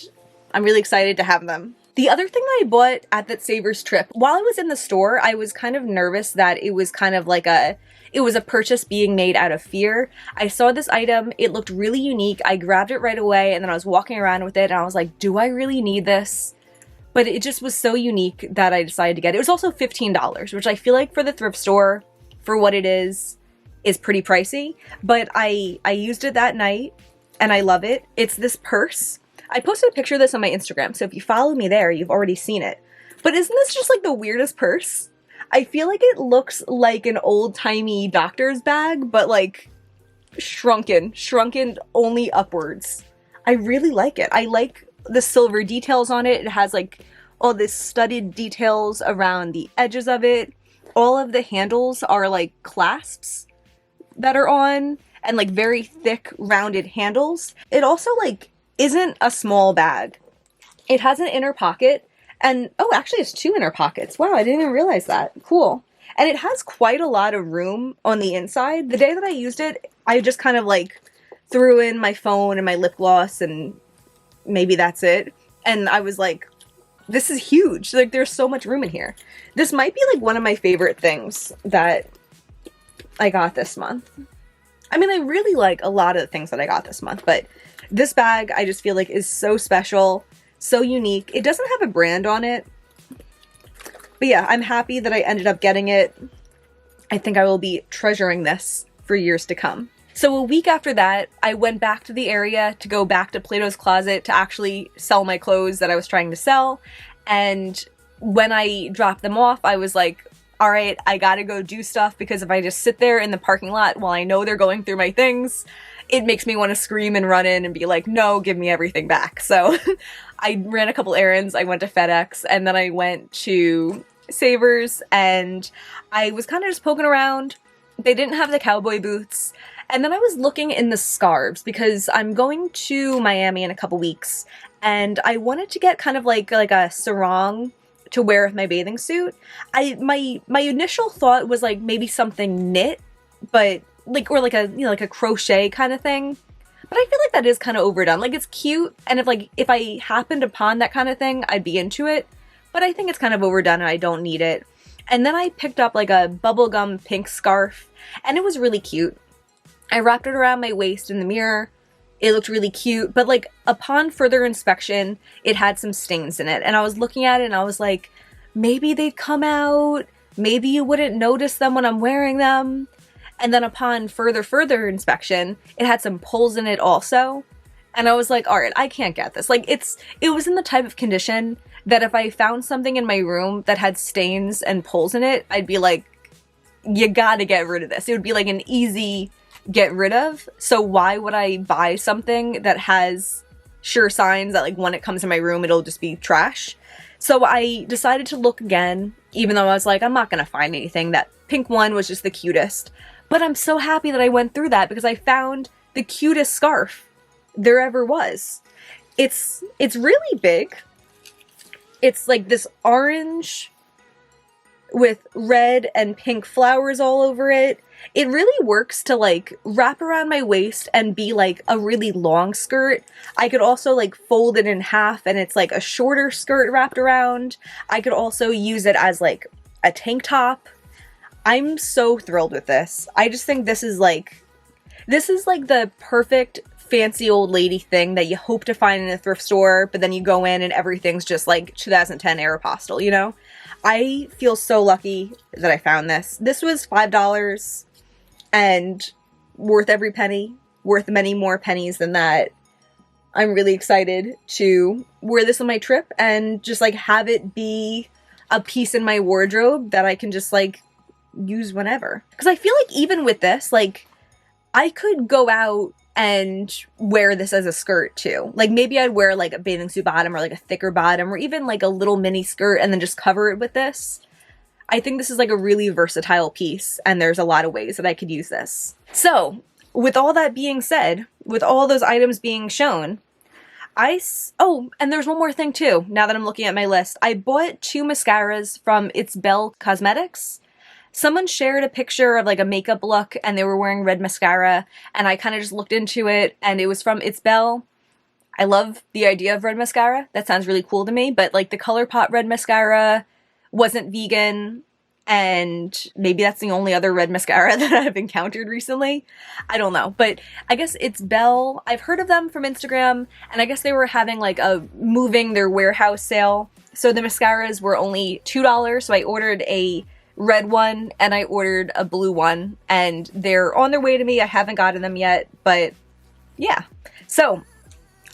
I'm really excited to have them. The other thing that I bought at that Savers trip, while I was in the store, I was kind of nervous that it was kind of like it was a purchase being made out of fear. I saw this item, it looked really unique, I grabbed it right away, and then I was walking around with it, and I was like, do I really need this? but it just was so unique that I decided to get it. It was also $15, which I feel like for the thrift store, for what it is pretty pricey, but I used it that night and I love it. It's this purse. I posted a picture of this on my Instagram, so if you follow me there, you've already seen it. But isn't this just like the weirdest purse? I feel like it looks like an old-timey doctor's bag, but like shrunken only upwards. I really like it. I like the silver details on it. It has like all this studded details around the edges of it. All of the handles are like clasps that are on, and like very thick rounded handles. It also like isn't a small bag. It has an inner pocket, and oh, actually it's 2 inner pockets. Wow, I didn't even realize that. Cool. And it has quite a lot of room on the inside. The day that I used it, I just kind of like threw in my phone and my lip gloss and maybe that's it. And I was like, this is huge. Like there's so much room in here. This might be like one of my favorite things that I got this month. I mean, I really like a lot of the things that I got this month, but this bag I just feel like is so special, so unique. It doesn't have a brand on it, but yeah, I'm happy that I ended up getting it. I think I will be treasuring this for years to come. So a week after that, I went back to the area to go back to Plato's Closet to actually sell my clothes that I was trying to sell. And when I dropped them off, I was like, all right, I gotta go do stuff, because if I just sit there in the parking lot while I know they're going through my things, it makes me want to scream and run in and be like, no, give me everything back. So I ran a couple errands. I went to FedEx, and then I went to Savers, and I was kind of just poking around. They didn't have the cowboy boots. And then I was looking in the scarves, because I'm going to Miami in a couple weeks, and I wanted to get kind of like a sarong to wear with my bathing suit. My initial thought was like maybe something knit, but like, or like a, you know, like a crochet kind of thing. But I feel like that is kind of overdone. Like it's cute, and if I happened upon that kind of thing, I'd be into it. But I think it's kind of overdone and I don't need it. And then I picked up like a bubblegum pink scarf, and it was really cute. I wrapped it around my waist in the mirror. It looked really cute, but like upon further inspection, it had some stains in it. And I was looking at it and I was like, maybe they'd come out. Maybe you wouldn't notice them when I'm wearing them. And then upon further inspection, it had some pulls in it also. And I was like, all right, I can't get this. Like it was in the type of condition that if I found something in my room that had stains and pulls in it, I'd be like, you gotta get rid of this. It would be like an easy get rid of. So why would I buy something that has sure signs that like when it comes in my room, it'll just be trash? So I decided to look again, even though I was like, I'm not gonna find anything. That pink one was just the cutest. But I'm so happy that I went through that, because I found the cutest scarf there ever was. It's really big. It's like this orange with red and pink flowers all over it. It really works to like wrap around my waist and be like a really long skirt. I could also like fold it in half and it's like a shorter skirt wrapped around. I could also use it as like a tank top. I'm so thrilled with this. I just think this is like the perfect fancy old lady thing that you hope to find in a thrift store, but then you go in and everything's just like 2010 Aeropostale, you know? I feel so lucky that I found this. This was $5 and worth every penny, worth many more pennies than that. I'm really excited to wear this on my trip and just like have it be a piece in my wardrobe that I can just like use whenever. Because I feel like even with this, like I could go out and wear this as a skirt too. Like maybe I'd wear like a bathing suit bottom or like a thicker bottom or even like a little mini skirt and then just cover it with this. I think this is like a really versatile piece and there's a lot of ways that I could use this. So with all that being said, with all those items being shown, oh, and there's one more thing too, now that I'm looking at my list. I bought 2 mascaras from It's Belle Cosmetics. Someone shared a picture of like a makeup look and they were wearing red mascara and I kind of just looked into it and it was from It's Belle. I love the idea of red mascara. That sounds really cool to me, but like the ColourPop red mascara wasn't vegan and maybe that's the only other red mascara that I've encountered recently. I don't know, but I guess It's Belle. I've heard of them from Instagram and I guess they were having like a moving their warehouse sale. So the mascaras were only $2, so I ordered a red one and I ordered a blue one, and they're on their way to me. I haven't gotten them yet, but yeah. So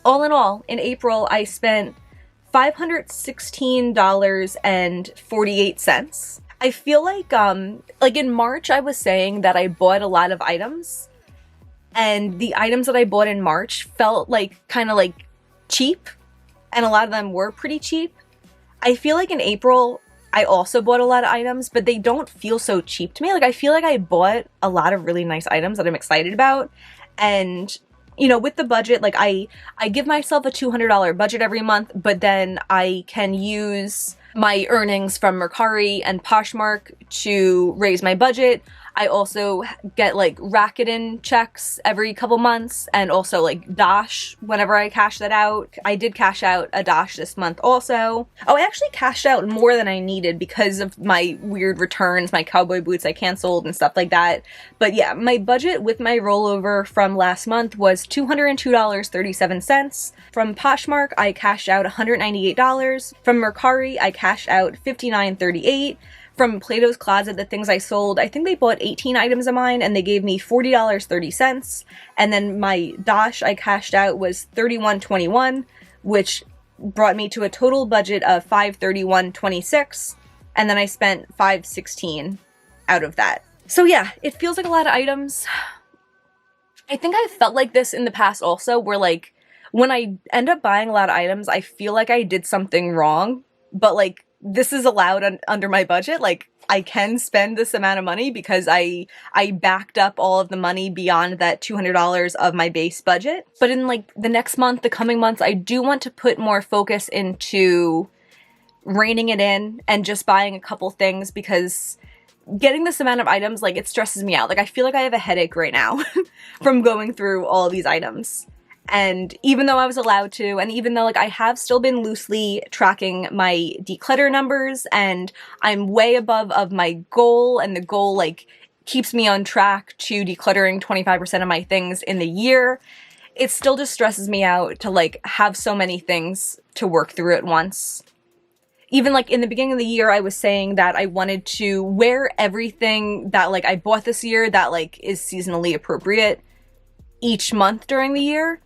all in all, in April, I spent $516.48. I feel like in March, I was saying that I bought a lot of items, and the items that I bought in March felt like kind of like cheap, and a lot of them were pretty cheap. I feel like in April, I also bought a lot of items, but they don't feel so cheap to me. Like, I feel like I bought a lot of really nice items that I'm excited about, and you know, with the budget, like I give myself a $200 budget every month, but then I can use my earnings from Mercari and Poshmark to raise my budget. I also get like Rakuten checks every couple months, and also like Dosh whenever I cash that out. I did cash out a Dosh this month also. Oh, I actually cashed out more than I needed because of my weird returns, my cowboy boots I canceled and stuff like that. But yeah, my budget with my rollover from last month was $202.37. From Poshmark, I cashed out $198. From Mercari, I cashed out $59.38. From Plato's Closet, the things I sold, I think they bought 18 items of mine and they gave me $40.30. And then my Dosh I cashed out was $31.21, which brought me to a total budget of $531.26. And then I spent $516 out of that. So yeah, it feels like a lot of items. I think I've felt like this in the past also, where like when I end up buying a lot of items, I feel like I did something wrong, but like this is allowed under my budget. Like, I can spend this amount of money because I backed up all of the money beyond that $200 of my base budget. But in like the next month, the coming months, I do want to put more focus into reining it in and just buying a couple things, because getting this amount of items, like, it stresses me out. Like, I feel like I have a headache right now from going through all of these items. And even though I was allowed to, and even though like I have still been loosely tracking my declutter numbers, and I'm way above of my goal, and the goal like keeps me on track to decluttering 25% of my things in the year, it still just stresses me out to like have so many things to work through at once. Even like in the beginning of the year, I was saying that I wanted to wear everything that like I bought this year that like is seasonally appropriate each month during the year.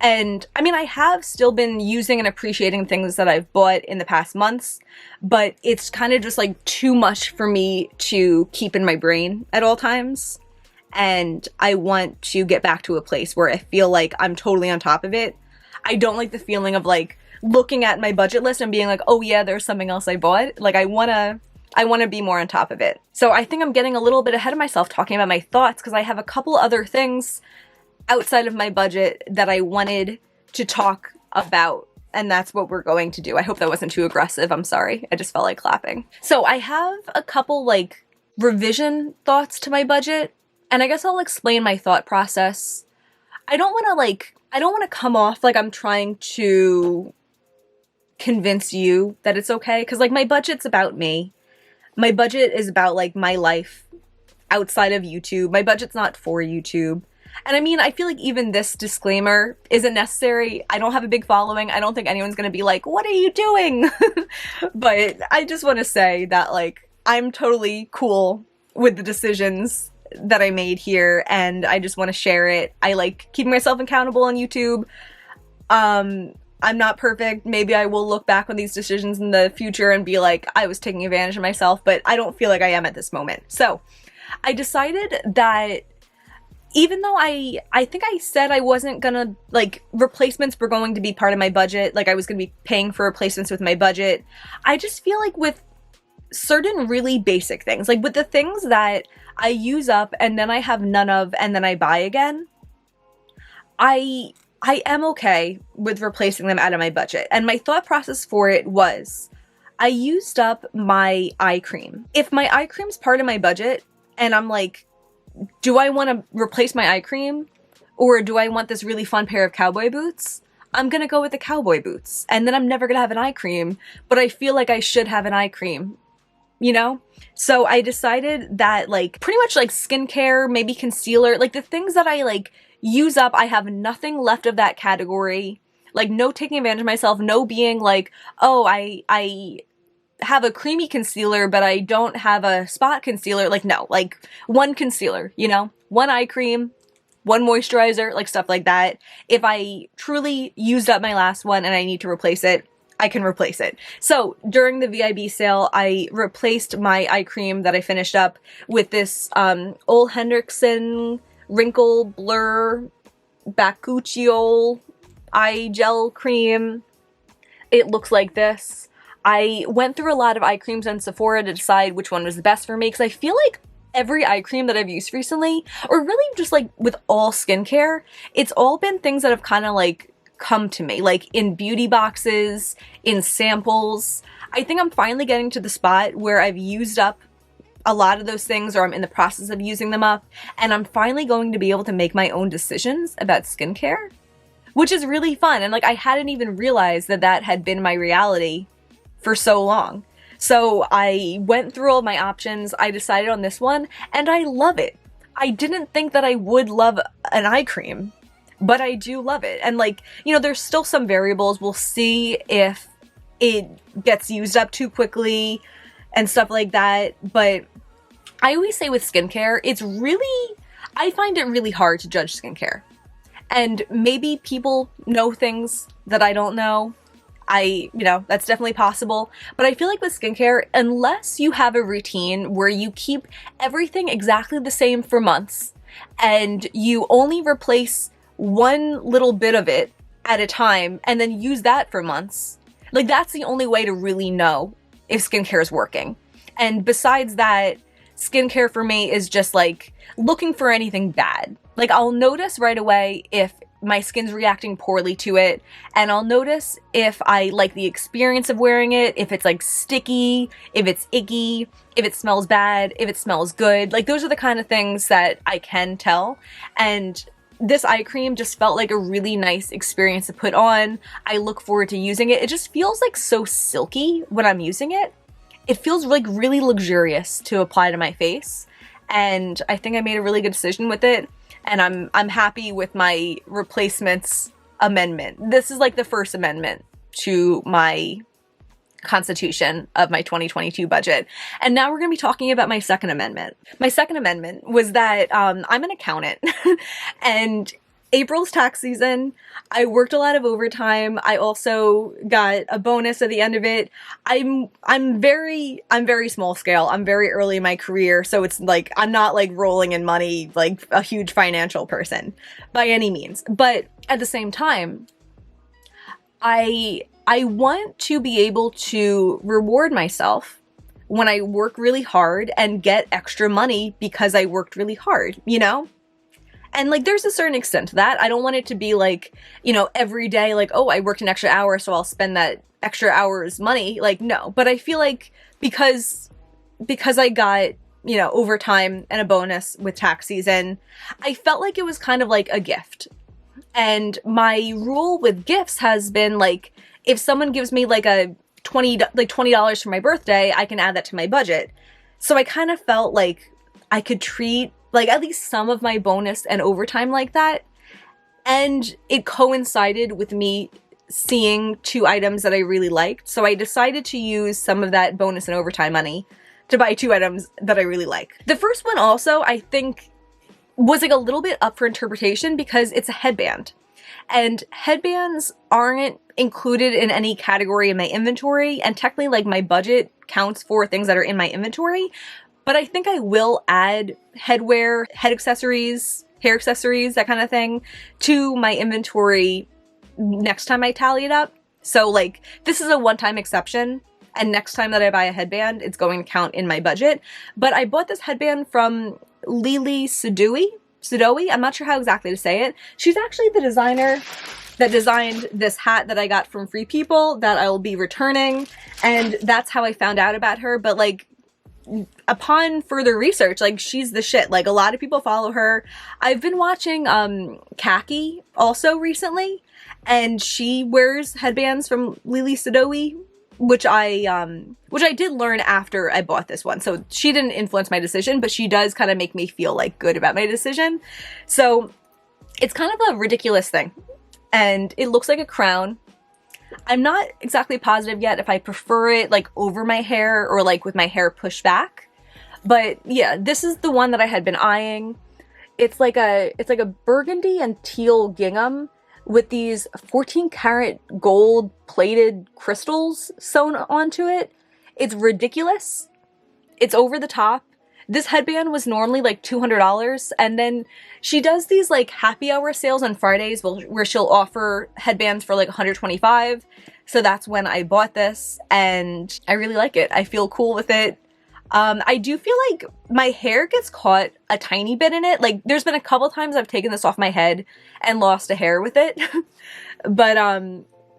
And I mean, I have still been using and appreciating things that I've bought in the past months, but it's kind of just like too much for me to keep in my brain at all times. And I want to get back to a place where I feel like I'm totally on top of it. I don't like the feeling of like looking at my budget list and being like, oh yeah, there's something else I bought. Like, I want to be more on top of it. So I think I'm getting a little bit ahead of myself talking about my thoughts, because I have a couple other things outside of my budget that I wanted to talk about, and that's what we're going to do. I hope that wasn't too aggressive. I'm sorry. I just felt like clapping. So I have a couple like revision thoughts to my budget, and I guess I'll explain my thought process. I don't want to come off like I'm trying to convince you that it's okay, because like my budget's about me. My budget is about like my life outside of YouTube. My budget's not for YouTube. And I mean, I feel like even this disclaimer isn't necessary. I don't have a big following. I don't think anyone's gonna be like, what are you doing? But I just want to say that like, I'm totally cool with the decisions that I made here, and I just want to share it. I like keeping myself accountable on YouTube. I'm not perfect. Maybe I will look back on these decisions in the future and be like, I was taking advantage of myself, but I don't feel like I am at this moment. So I decided that even though I think I said I wasn't gonna, like, replacements were going to be part of my budget, like I was gonna be paying for replacements with my budget, I just feel like with certain really basic things, like with the things that I use up and then I have none of and then I buy again, I am okay with replacing them out of my budget. And my thought process for it was, I used up my eye cream. If my eye cream's part of my budget and I'm like, do I want to replace my eye cream, or do I want this really fun pair of cowboy boots? I'm gonna go with the cowboy boots, and then I'm never gonna have an eye cream, but I feel like I should have an eye cream, you know? So I decided that like pretty much like skincare, maybe concealer, like the things that I like use up, I have nothing left of that category. Like, no taking advantage of myself, no being like, oh, I have a creamy concealer, but I don't have a spot concealer. Like, no, like one concealer, you know, one eye cream, one moisturizer, like stuff like that. If I truly used up my last one and I need to replace it, I can replace it. So during the VIB sale, I replaced my eye cream that I finished up with this Ole Henriksen Wrinkle Blur Bakuchiol eye gel cream. It looks like this. I went through a lot of eye creams on Sephora to decide which one was the best for me, because I feel like every eye cream that I've used recently, or really just like with all skincare, it's all been things that have kind of like come to me, like in beauty boxes, in samples. I think I'm finally getting to the spot where I've used up a lot of those things, or I'm in the process of using them up, and I'm finally going to be able to make my own decisions about skincare, which is really fun. And like, I hadn't even realized that that had been my reality for so long. So I went through all my options, I decided on this one, and I love it. I didn't think that I would love an eye cream, but I do love it. And like, you know, there's still some variables. We'll see if it gets used up too quickly and stuff like that. But I always say with skincare, I find it really hard to judge skincare. And maybe people know things that I don't know. You know, that's definitely possible. But I feel like with skincare, unless you have a routine where you keep everything exactly the same for months, and you only replace one little bit of it at a time and then use that for months, like that's the only way to really know if skincare is working. And besides that, skincare for me is just like looking for anything bad. Like, I'll notice right away if my skin's reacting poorly to it, and I'll notice if I like the experience of wearing it, if it's like sticky, if it's icky, if it smells bad, if it smells good. Like, those are the kind of things that I can tell. And this eye cream just felt like a really nice experience to put on. I look forward to using it. It just feels like so silky when I'm using it. It feels like really luxurious to apply to my face. And I think I made a really good decision with it. And I'm happy with my replacements amendment. This is like the first amendment to my constitution of my 2022 budget. And now we're going to be talking about my second amendment. My second amendment was that I'm an accountant and April's tax season. I worked a lot of overtime. I also got a bonus at the end of it. I'm very small scale. I'm very early in my career, so it's like I'm not like rolling in money like a huge financial person by any means. But at the same time, I want to be able to reward myself when I work really hard and get extra money because I worked really hard, you know? And like, there's a certain extent to that. I don't want it to be like, you know, every day, like, oh, I worked an extra hour, so I'll spend that extra hour's money. Like, no. But I feel like because I got, you know, overtime and a bonus with tax season, I felt like it was kind of like a gift. And my rule with gifts has been like, if someone gives me like a $20 for my birthday, I can add that to my budget. So I kind of felt like I could treat like at least some of my bonus and overtime like that. And it coincided with me seeing two items that I really liked. So I decided to use some of that bonus and overtime money to buy two items that I really like. The first one also, I think, was like a little bit up for interpretation because it's a headband. And headbands aren't included in any category in my inventory. And technically, like, my budget counts for things that are in my inventory. But I think I will add headwear, head accessories, hair accessories, that kind of thing, to my inventory next time I tally it up. So like, this is a one-time exception, and next time that I buy a headband, it's going to count in my budget. But I bought this headband from Lily Sadoui. I'm not sure how exactly to say it. She's actually the designer that designed this hat that I got from Free People that I will be returning, and that's how I found out about her. But like, upon further research, like, she's the shit. Like, a lot of people follow her. I've been watching Khaki also recently, and she wears headbands from Lily Sadoui, which I did learn after I bought this one. So she didn't influence my decision, but she does kind of make me feel like good about my decision. So it's kind of a ridiculous thing. and it looks like a crown. I'm not exactly positive yet if I prefer it like over my hair or like with my hair pushed back. But yeah, this is the one that I had been eyeing. It's like a burgundy and teal gingham with these 14 karat gold plated crystals sewn onto it. It's ridiculous. It's over the top. This headband was normally like $200, and then she does these like happy hour sales on Fridays where she'll offer headbands for like $125. So that's when I bought this, and I really like it. I feel cool with it. I do feel like my hair gets caught a tiny bit in it. Like there's been a couple times I've taken this off my head and lost a hair with it, but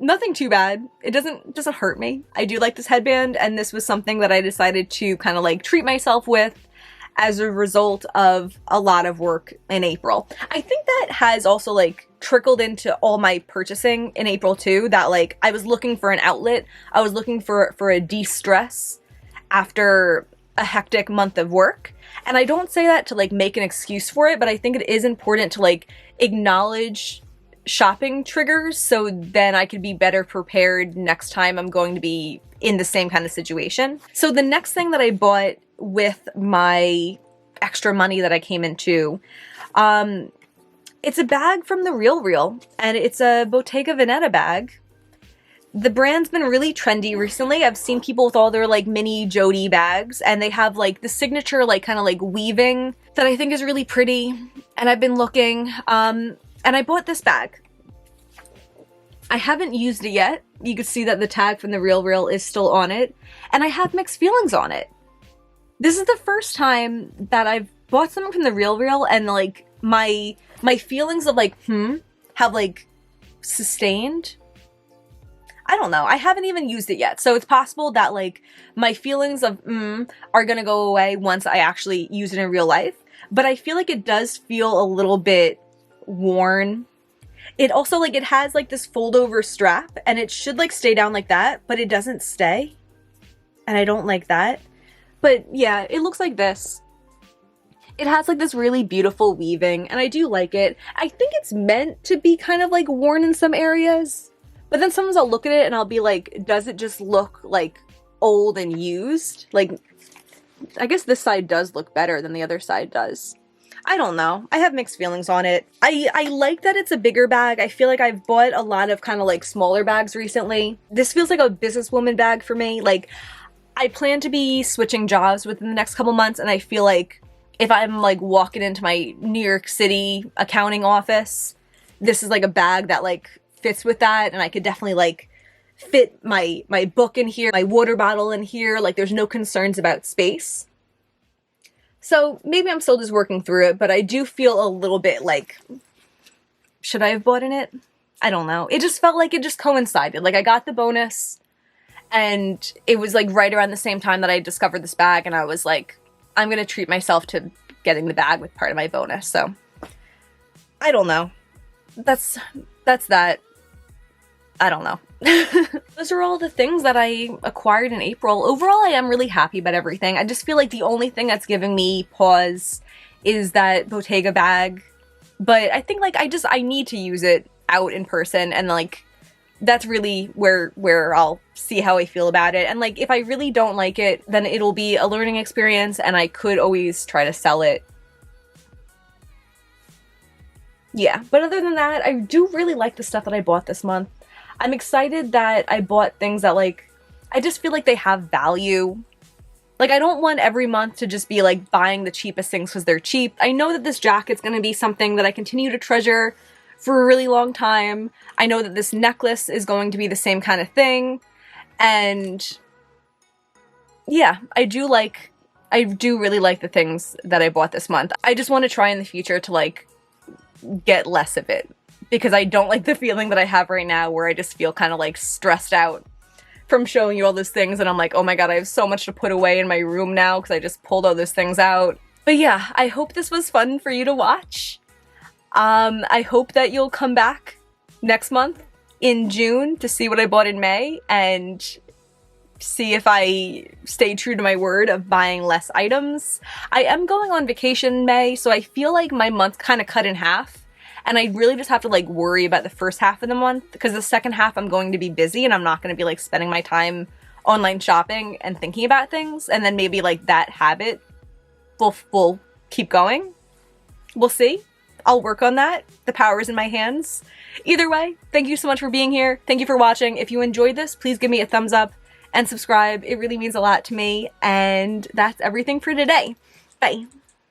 nothing too bad. It doesn't hurt me. I do like this headband, and this was something that I decided to kind of like treat myself with as a result of a lot of work in April. I think that has also like trickled into all my purchasing in April too, that like I was looking for an outlet. I was looking for a de-stress after a hectic month of work. And I don't say that to like make an excuse for it, but I think it is important to like acknowledge shopping triggers so then I could be better prepared next time I'm going to be in the same kind of situation. So the next thing that I bought with my extra money that I came into, it's a bag from The RealReal, and it's a Bottega Veneta bag. The brand's been really trendy recently. I've seen people with all their like mini Jody bags, and they have like the signature like kind of like weaving that I think is really pretty, and I've been looking, and I bought this bag. I haven't used it yet. You can see that the tag from The RealReal is still on it, and I have mixed feelings on it. This is the first time that I've bought something from The RealReal and like my feelings of like, have like sustained. I don't know. I haven't even used it yet. So it's possible that like my feelings of are gonna go away once I actually use it in real life. But I feel like it does feel a little bit worn. It also like, it has like this fold over strap, and it should like stay down like that, but it doesn't stay. And I don't like that. But yeah, it looks like this. It has like this really beautiful weaving, and I do like it. I think it's meant to be kind of like worn in some areas, but then sometimes I'll look at it and I'll be like, does it just look like old and used? Like, I guess this side does look better than the other side does. I don't know. I have mixed feelings on it. I like that it's a bigger bag. I feel like I've bought a lot of kind of like smaller bags recently. This feels like a businesswoman bag for me. Like, I plan to be switching jobs within the next couple months, and I feel like if I'm like walking into my New York City accounting office, this is like a bag that like fits with that, and I could definitely like fit my book in here, my water bottle in here. Like there's no concerns about space. So maybe I'm still just working through it, but I do feel a little bit like, should I have bought in it? I don't know. It just felt like it just coincided. Like I got the bonus, and it was like right around the same time that I discovered this bag, and I was like, I'm gonna treat myself to getting the bag with part of my bonus. So I don't know. That's that. I don't know. Those are all the things that I acquired in April. Overall, I am really happy about everything. I just feel like the only thing that's giving me pause is that Bottega bag. But I think like I need to use it out in person, and like that's really where I'll see how I feel about it. And like if I really don't like it, then it'll be a learning experience, and I could always try to sell it. Yeah, but other than that, I do really like the stuff that I bought this month. I'm excited that I bought things that like, I just feel like they have value. Like I don't want every month to just be like buying the cheapest things because they're cheap. I know that this jacket's gonna be something that I continue to treasure for a really long time. I know that this necklace is going to be the same kind of thing. And yeah, I do really like the things that I bought this month. I just want to try in the future to like get less of it, because I don't like the feeling that I have right now where I just feel kind of like stressed out from showing you all those things, and I'm like, oh my god, I have so much to put away in my room now because I just pulled all those things out. But yeah, I hope this was fun for you to watch. I hope that you'll come back next month in June to see what I bought in May and see if I stay true to my word of buying less items. I am going on vacation in May, so I feel like my month kind of cut in half, And I really just have to like worry about the first half of the month, because the second half I'm going to be busy and I'm not going to be like spending my time online shopping and thinking about things. And then maybe like that habit will keep going. We'll see. I'll work on that. The power is in my hands. Either way, thank you so much for being here. Thank you for watching. If you enjoyed this, please give me a thumbs up and subscribe. It really means a lot to me. And that's everything for today. Bye.